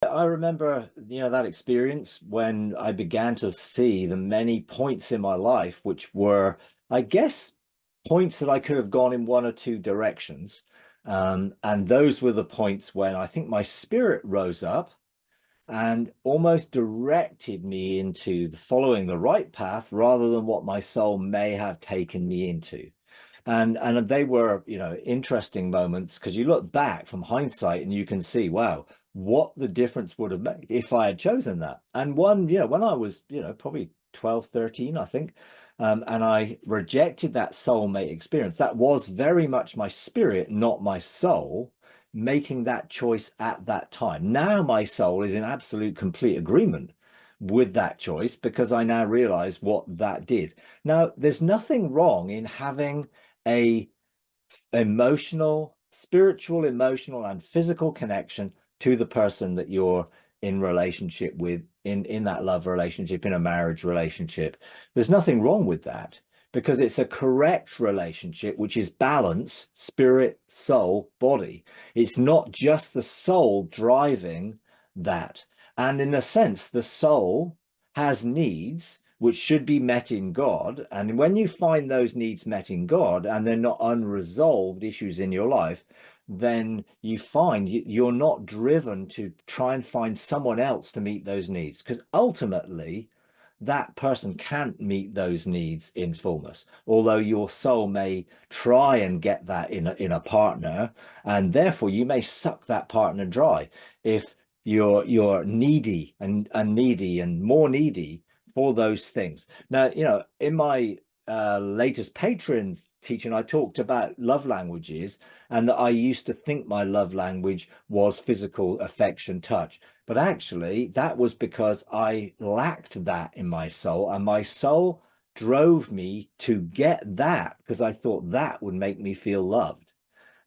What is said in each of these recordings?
I remember, that experience when I began to see the many points in my life, which were, I guess, points that I could have gone in one or two directions. And those were the points when I think my spirit rose up and almost directed me into following the right path rather than what my soul may have taken me into. And they were, interesting moments because you look back from hindsight and you can see, wow, what the difference would have made if I had chosen that. And one, when I was, probably 12, 13, I think, and I rejected that soulmate experience, that was very much my spirit, not my soul, making that choice at that time. Now my soul is in absolute complete agreement with that choice because I now realize what that did. Now, there's nothing wrong in having a spiritual, emotional, and physical connection to the person that you're in relationship with, in that love relationship, in a marriage relationship. There's nothing wrong with that because it's a correct relationship, which is balance, spirit, soul, body. It's not just the soul driving that. And in a sense, the soul has needs which should be met in God. And when you find those needs met in God and they're not unresolved issues in your life, then you find you're not driven to try and find someone else to meet those needs, because ultimately that person can't meet those needs in fullness, although your soul may try and get that in a partner, and therefore you may suck that partner dry if you're needy and needy and more needy for those things. Now, in my latest Patreon teaching, I talked about love languages and that I used to think my love language was physical affection, touch. But actually, that was because I lacked that in my soul, and my soul drove me to get that because I thought that would make me feel loved.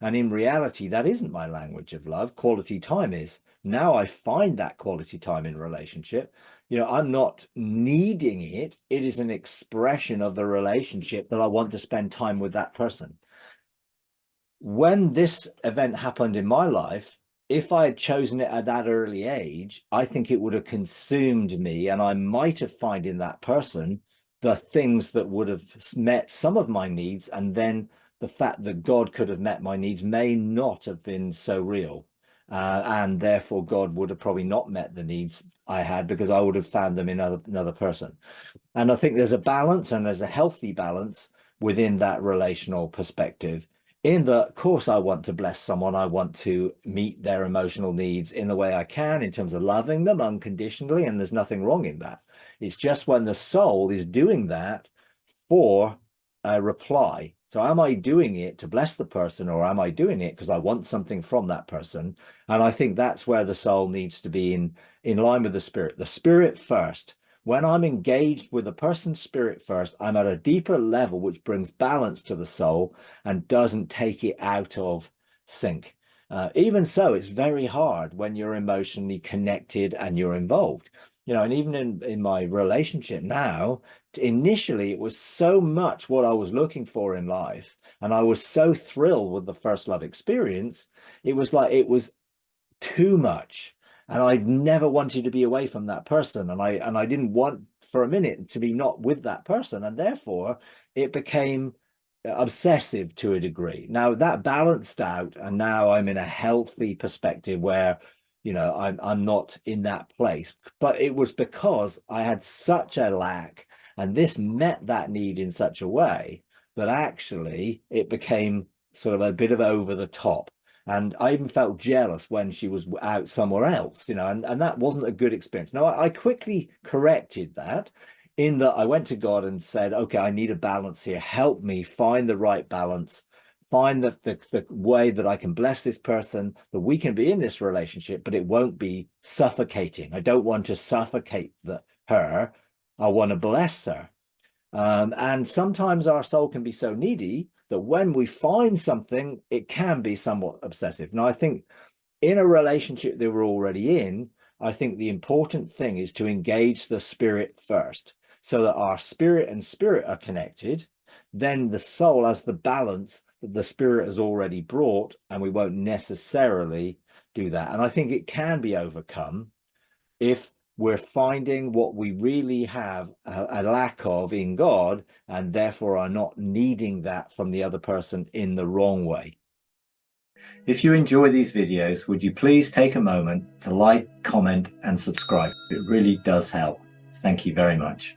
And in reality, that isn't my language of love. Quality time is. Now I find that quality time in relationship. I'm not needing it. It is an expression of the relationship that I want to spend time with that person. When this event happened in my life, if I had chosen it at that early age, I think it would have consumed me, and I might have found in that person the things that would have met some of my needs, and then the fact that God could have met my needs may not have been so real. And therefore, God would have probably not met the needs I had because I would have found them in another person. And I think there's a balance, and there's a healthy balance within that relational perspective. In the course, I want to bless someone. I want to meet their emotional needs in the way I can in terms of loving them unconditionally. And there's nothing wrong in that. It's just when the soul is doing that for a reply. So am I doing it to bless the person, or am I doing it because I want something from that person? And I think that's where the soul needs to be in line with the spirit. The spirit first. When I'm engaged with a person's spirit first, I'm at a deeper level, which brings balance to the soul and doesn't take it out of sync. Even so, it's very hard when you're emotionally connected and you're involved. And even in my relationship now, initially it was so much what I was looking for in life, and I was so thrilled with the first love experience. It was like it was too much, and I never wanted to be away from that person, and I didn't want for a minute to be not with that person, and therefore it became obsessive to a degree. Now that balanced out, and now I'm in a healthy perspective where I'm not in that place. But it was because I had such a lack, and this met that need in such a way that actually it became sort of a bit of over the top. And I even felt jealous when she was out somewhere else, and that wasn't a good experience. Now, I quickly corrected that in that I went to God and said, okay, I need a balance here. Help me find the right balance, find the way that I can bless this person, that we can be in this relationship, but it won't be suffocating. I don't want to suffocate her. I want to bless her. And sometimes our soul can be so needy that when we find something, it can be somewhat obsessive. Now, I think in a relationship that we're already in, I think the important thing is to engage the spirit first so that our spirit and spirit are connected. Then the soul has the balance that the spirit has already brought, and we won't necessarily do that. And I think it can be overcome if we're finding what we really have a lack of in God, and therefore are not needing that from the other person in the wrong way. If you enjoy these videos, would you please take a moment to like, comment, and subscribe? It really does help. Thank you very much.